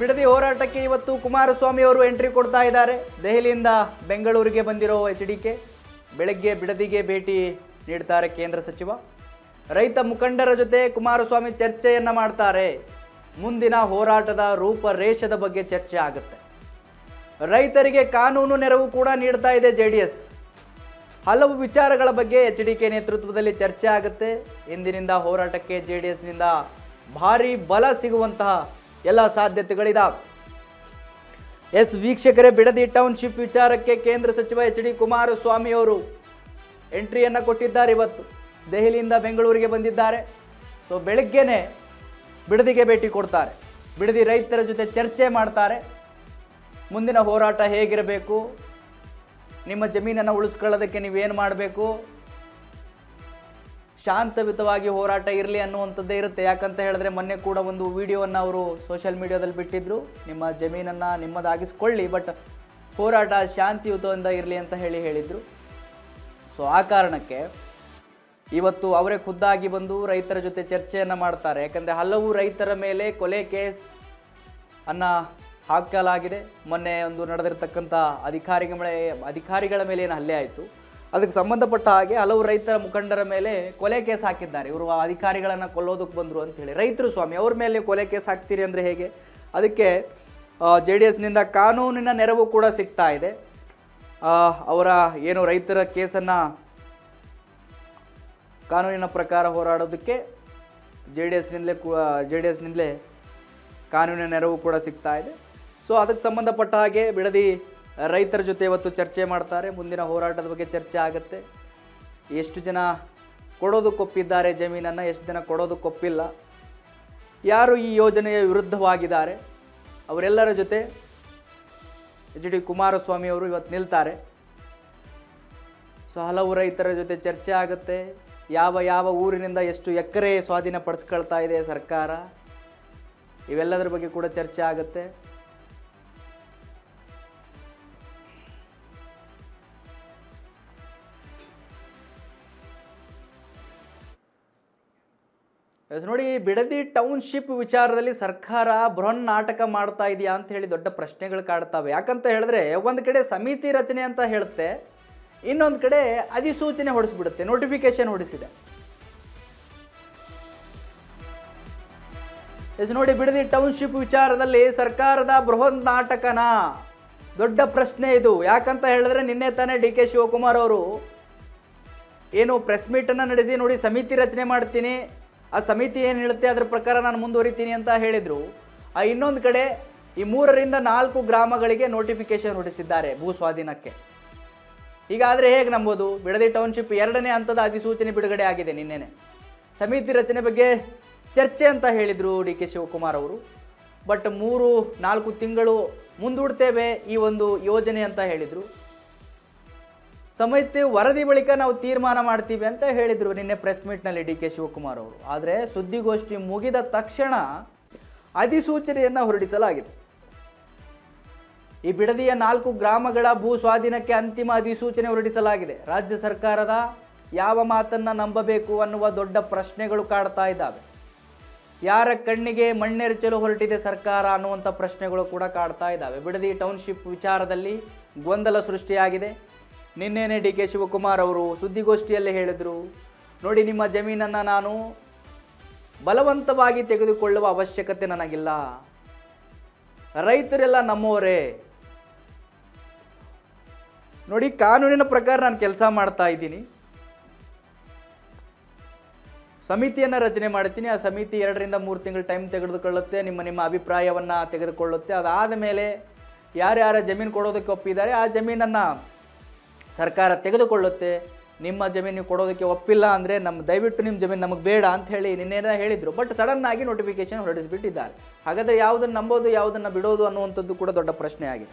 ಬಿಡದಿ ಹೋರಾಟಕ್ಕೆ ಇವತ್ತು ಕುಮಾರಸ್ವಾಮಿ ಅವರು ಎಂಟ್ರಿ ಕೊಡ್ತಾ ಇದ್ದಾರೆ. ದೆಹಲಿಯಿಂದ ಬೆಂಗಳೂರಿಗೆ ಬಂದಿರೋ HDK ಬೆಳಗ್ಗೆ ಬಿಡದಿಗೆ ಭೇಟಿ ನೀಡ್ತಾರೆ ಕೇಂದ್ರ ಸಚಿವ. ರೈತ ಮುಖಂಡರ ಜೊತೆ ಕುಮಾರಸ್ವಾಮಿ ಚರ್ಚೆಯನ್ನ ಮಾಡ್ತಾರೆ. ಮುಂದಿನ ಹೋರಾಟದ ರೂಪರೇಷದ ಬಗ್ಗೆ ಚರ್ಚೆ ಆಗುತ್ತೆ. ರೈತರಿಗೆ ಕಾನೂನು ನೆರವು ಕೂಡ ನೀಡ್ತಾ ಇದೆ JDS. ಹಲವು ವಿಚಾರಗಳ ಬಗ್ಗೆ HDK ನೇತೃತ್ವದಲ್ಲಿ ಚರ್ಚೆ ಆಗುತ್ತೆ. ಇಂದಿನಿಂದ ಹೋರಾಟಕ್ಕೆ JDSನಿಂದ ಭಾರಿ ಬಲ ಸಿಗುವಂತಹ ಎಲ್ಲ ಸಾಧ್ಯತೆಗಳಿದಾವೆ. ವೀಕ್ಷಕರೇ, ಬಿಡದಿ ಟೌನ್ಶಿಪ್ ವಿಚಾರಕ್ಕೆ ಕೇಂದ್ರ ಸಚಿವ HD ಕುಮಾರಸ್ವಾಮಿ ಅವರು ಎಂಟ್ರಿಯನ್ನು ಕೊಟ್ಟಿದ್ದಾರೆ. ಇವತ್ತು ದೆಹಲಿಯಿಂದ ಬೆಂಗಳೂರಿಗೆ ಬಂದಿದ್ದಾರೆ. ಸೊ ಬೆಳಗ್ಗೆನೆ ಬಿಡದಿಗೆ ಭೇಟಿ ಕೊಡ್ತಾರೆ. ಬಿಡದಿ ರೈತರ ಜೊತೆ ಚರ್ಚೆ ಮಾಡ್ತಾರೆ. ಮುಂದಿನ ಹೋರಾಟ ಹೇಗಿರಬೇಕು, ನಿಮ್ಮ ಜಮೀನನ್ನು ಉಳಿಸ್ಕೊಳ್ಳೋದಕ್ಕೆ ನೀವೇನು ಮಾಡಬೇಕು, ಶಾಂತಯುತವಾಗಿ ಹೋರಾಟ ಇರಲಿ ಅನ್ನುವಂಥದ್ದೇ ಇರುತ್ತೆ. ಯಾಕಂತ ಹೇಳಿದ್ರೆ ಮೊನ್ನೆ ಕೂಡ ಒಂದು ವಿಡಿಯೋವನ್ನು ಅವರು ಸೋಷಿಯಲ್ ಮೀಡಿಯಾದಲ್ಲಿ ಬಿಟ್ಟಿದ್ದರು. ನಿಮ್ಮ ಜಮೀನನ್ನು ನಿಮ್ಮದಾಗಿಸ್ಕೊಳ್ಳಿ, ಬಟ್ ಹೋರಾಟ ಶಾಂತಿಯುತದಿಂದ ಇರಲಿ ಅಂತ ಹೇಳಿದರು. ಸೊ ಆ ಕಾರಣಕ್ಕೆ ಇವತ್ತು ಅವರೇ ಖುದ್ದಾಗಿ ಬಂದು ರೈತರ ಜೊತೆ ಚರ್ಚೆಯನ್ನು ಮಾಡ್ತಾರೆ. ಯಾಕಂದರೆ ಹಲವು ರೈತರ ಮೇಲೆ ಕೊಲೆ ಕೇಸ್ ಅನ್ನು ಹಾಕಲಾಗಿದೆ. ಮೊನ್ನೆ ಒಂದು ನಡೆದಿರ್ತಕ್ಕಂಥ ಅಧಿಕಾರಿಗಳ ಮೇಲೆ ಏನು ಹಲ್ಲೆ ಆಯಿತು, ಅದಕ್ಕೆ ಸಂಬಂಧಪಟ್ಟ ಹಾಗೆ ಹಲವು ರೈತರ ಮುಖಂಡರ ಮೇಲೆ ಕೊಲೆ ಕೇಸ್ ಹಾಕಿದ್ದಾರೆ. ಇವರು ಅಧಿಕಾರಿಗಳನ್ನು ಕೊಲ್ಲೋದಕ್ಕೆ ಬಂದರು ಅಂಥೇಳಿ. ರೈತರು ಸ್ವಾಮಿ ಅವ್ರ ಮೇಲೆ ಕೊಲೆ ಕೇಸ್ ಹಾಕ್ತೀರಿ ಅಂದರೆ ಹೇಗೆ? ಅದಕ್ಕೆ JDSನಿಂದ ಕಾನೂನಿನ ನೆರವು ಕೂಡ ಸಿಗ್ತಾ ಇದೆ. ಅವರ ಏನು ರೈತರ ಕೇಸನ್ನು ಕಾನೂನಿನ ಪ್ರಕಾರ ಹೋರಾಡೋದಕ್ಕೆ JDSನಿಂದಲೇ ಕಾನೂನಿನ ನೆರವು ಕೂಡ ಸಿಗ್ತಾ ಇದೆ. ಸೊ ಅದಕ್ಕೆ ಸಂಬಂಧಪಟ್ಟ ಹಾಗೆ ಬಿಡದಿ ರೈತರ ಜೊತೆ ಇವತ್ತು ಚರ್ಚೆ ಮಾಡ್ತಾರೆ. ಮುಂದಿನ ಹೋರಾಟದ ಬಗ್ಗೆ ಚರ್ಚೆ ಆಗುತ್ತೆ. ಎಷ್ಟು ಜನ ಕೊಡೋದಕ್ಕೊಪ್ಪಿದ್ದಾರೆ ಜಮೀನನ್ನು, ಎಷ್ಟು ಜನ ಕೊಡೋದಕ್ಕೊಪ್ಪಿಲ್ಲ, ಯಾರು ಈ ಯೋಜನೆಯ ವಿರುದ್ಧವಾಗಿದ್ದಾರೆ, ಅವರೆಲ್ಲರ ಜೊತೆ HD ಕುಮಾರಸ್ವಾಮಿ ಅವರು ಇವತ್ತು ನಿಲ್ತಾರೆ. ಸೊ ಹಲವು ರೈತರ ಜೊತೆ ಚರ್ಚೆ ಆಗುತ್ತೆ. ಯಾವ ಊರಿನಿಂದ ಎಷ್ಟು ಎಕರೆ ಸ್ವಾಧೀನಪಡಿಸ್ಕೊಳ್ತಾ ಇದೆ ಸರ್ಕಾರ, ಇವೆಲ್ಲದರ ಬಗ್ಗೆ ಕೂಡ ಚರ್ಚೆ ಆಗುತ್ತೆ. ನೋಡಿ, ಬಿಡದಿ ಟೌನ್ಶಿಪ್ ವಿಚಾರದಲ್ಲಿ ಸರ್ಕಾರ ಬೃಹನ್ ನಾಟಕ ಮಾಡ್ತಾ ಇದೆಯಾ ಅಂತ ಹೇಳಿ ದೊಡ್ಡ ಪ್ರಶ್ನೆಗಳು ಕಾಡ್ತವೆ. ಯಾಕಂತ ಹೇಳಿದ್ರೆ ಒಂದು ಕಡೆ ಸಮಿತಿ ರಚನೆ ಅಂತ ಹೇಳುತ್ತೆ, ಇನ್ನೊಂದು ಕಡೆ ಅಧಿಸೂಚನೆ ಹೊಡಿಸ್ಬಿಡುತ್ತೆ, ನೋಟಿಫಿಕೇಶನ್ ಹೊಡಿಸಿದೆ. ನೋಡಿ, ಬಿಡದಿ ಟೌನ್ಶಿಪ್ ವಿಚಾರದಲ್ಲಿ ಸರ್ಕಾರದ ಬೃಹನ್ ನಾಟಕನ ದೊಡ್ಡ ಪ್ರಶ್ನೆ ಇದು. ಯಾಕಂತ ಹೇಳಿದ್ರೆ ನಿನ್ನೆ ತಾನೇ DK ಶಿವಕುಮಾರ್ ಅವರು ಏನು ಪ್ರೆಸ್ ಮೀಟನ್ನು ನಡೆಸಿ, ನೋಡಿ ಸಮಿತಿ ರಚನೆ ಮಾಡ್ತೀನಿ, ಆ ಸಮಿತಿ ಏನು ಹೇಳುತ್ತೆ ಅದರ ಪ್ರಕಾರ ನಾನು ಮುಂದುವರಿತೀನಿ ಅಂತ ಹೇಳಿದರು. ಇನ್ನೊಂದು ಕಡೆ ಈ 3 ರಿಂದ 4 ಗ್ರಾಮಗಳಿಗೆ ನೋಟಿಫಿಕೇಶನ್ ಹೊರಡಿಸಿದ್ದಾರೆ ಭೂ ಸ್ವಾಧೀನಕ್ಕೆ. ಹೀಗಾದರೆ ಹೇಗೆ ನಂಬೋದು? ಬಿಡದಿ ಟೌನ್ಶಿಪ್ 2ನೇ ಹಂತದ ಅಧಿಸೂಚನೆ ಬಿಡುಗಡೆ ಆಗಿದೆ ನಿನ್ನೆನೆ. ಸಮಿತಿ ರಚನೆ ಬಗ್ಗೆ ಚರ್ಚೆ ಅಂತ ಹೇಳಿದರು DK ಶಿವಕುಮಾರ್ ಅವರು. ಬಟ್ 3-4 ತಿಂಗಳು ಮುಂದೂಡ್ತೇವೆ ಈ ಒಂದು ಯೋಜನೆ ಅಂತ ಹೇಳಿದರು. ಸಮಿತಿ ವರದಿ ಬಳಿಕ ನಾವು ತೀರ್ಮಾನ ಮಾಡ್ತೀವಿ ಅಂತ ಹೇಳಿದರು ನಿನ್ನೆ ಪ್ರೆಸ್ ಮೀಟ್ನಲ್ಲಿ DK ಶಿವಕುಮಾರ್ ಅವರು. ಆದರೆ ಸುದ್ದಿಗೋಷ್ಠಿ ಮುಗಿದ ತಕ್ಷಣ ಅಧಿಸೂಚನೆಯನ್ನು ಹೊರಡಿಸಲಾಗಿದೆ. ಈ ಬಿಡದಿಯ 4 ಗ್ರಾಮಗಳ ಭೂ ಸ್ವಾಧೀನಕ್ಕೆ ಅಂತಿಮ ಅಧಿಸೂಚನೆ ಹೊರಡಿಸಲಾಗಿದೆ. ರಾಜ್ಯ ಸರ್ಕಾರದ ಯಾವ ಮಾತನ್ನು ನಂಬಬೇಕು ಅನ್ನುವ ದೊಡ್ಡ ಪ್ರಶ್ನೆಗಳು ಕಾಡ್ತಾ ಇದ್ದಾವೆ. ಯಾರ ಕಣ್ಣಿಗೆ ಮಣ್ಣೆರಚಲು ಹೊರಟಿದೆ ಸರ್ಕಾರ ಅನ್ನುವಂಥ ಪ್ರಶ್ನೆಗಳು ಕೂಡ ಕಾಡ್ತಾ ಇದ್ದಾವೆ. ಬಿಡದಿ ಟೌನ್ಶಿಪ್ ವಿಚಾರದಲ್ಲಿ ಗೊಂದಲ ಸೃಷ್ಟಿಯಾಗಿದೆ. ನಿನ್ನೆನೇ DK ಶಿವಕುಮಾರ್ ಅವರು ಸುದ್ದಿಗೋಷ್ಠಿಯಲ್ಲೇ ಹೇಳಿದರು, ನೋಡಿ ನಿಮ್ಮ ಜಮೀನನ್ನು ನಾನು ಬಲವಂತವಾಗಿ ತೆಗೆದುಕೊಳ್ಳುವ ಅವಶ್ಯಕತೆ ನನಗಿಲ್ಲ, ರೈತರೆಲ್ಲ ನಮ್ಮವರೇ, ನೋಡಿ ಕಾನೂನಿನ ಪ್ರಕಾರ ನಾನು ಕೆಲಸ ಮಾಡ್ತಾ ಇದ್ದೀನಿ, ಸಮಿತಿಯನ್ನು ರಚನೆ ಮಾಡ್ತೀನಿ, ಆ ಸಮಿತಿ 2 ರಿಂದ 3 ತಿಂಗಳು ಟೈಮ್ ತೆಗೆದುಕೊಳ್ಳುತ್ತೆ, ನಿಮ್ಮ ಅಭಿಪ್ರಾಯವನ್ನು ತೆಗೆದುಕೊಳ್ಳುತ್ತೆ. ಅದಾದ ಮೇಲೆ ಯಾರ್ಯಾರ ಜಮೀನು ಕೊಡೋದಕ್ಕೆ ಒಪ್ಪಿದ್ದಾರೆ ಆ ಜಮೀನನ್ನು ಸರ್ಕಾರ ತೆಗೆದುಕೊಳ್ಳುತ್ತೆ. ನಿಮ್ಮ ಜಮೀನು ಕೊಡೋದಕ್ಕೆ ಒಪ್ಪಿಲ್ಲ ಅಂದರೆ ದಯವಿಟ್ಟು ನಿಮ್ಮ ಜಮೀನು ನಮಗೆ ಬೇಡ ಅಂತ ಹೇಳಿ ನಿನ್ನೆ ಹೇಳಿದರು. ಬಟ್ ಸಡನ್ನಾಗಿ ನೋಟಿಫಿಕೇಶನ್ ಹೊರಡಿಸಿಬಿಟ್ಟಿದ್ದಾರೆ. ಹಾಗಾದರೆ ಯಾವುದನ್ನು ನಂಬೋದು ಯಾವುದನ್ನು ಬಿಡೋದು ಅನ್ನುವಂಥದ್ದು ಕೂಡ ದೊಡ್ಡ ಪ್ರಶ್ನೆ ಆಗಿದೆ.